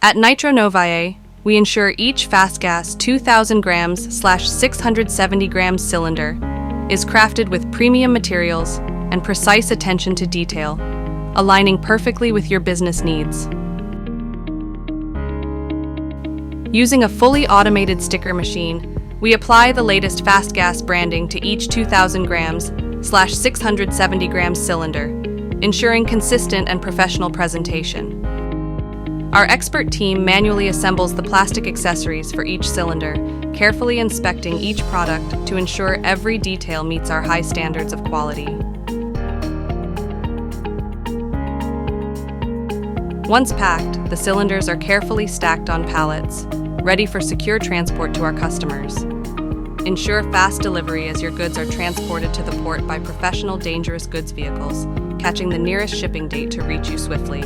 At NitroNovae, we ensure each FastGas 2000 grams/670 grams cylinder is crafted with premium materials and precise attention to detail, aligning perfectly with your business needs. Using a fully automated sticker machine, we apply the latest FastGas branding to each 2000 grams/670 grams cylinder, ensuring consistent and professional presentation. Our expert team manually assembles the plastic accessories for each cylinder, carefully inspecting each product to ensure every detail meets our high standards of quality. Once packed, the cylinders are carefully stacked on pallets, ready for secure transport to our customers. Ensure fast delivery as your goods are transported to the port by professional dangerous goods vehicles, catching the nearest shipping date to reach you swiftly.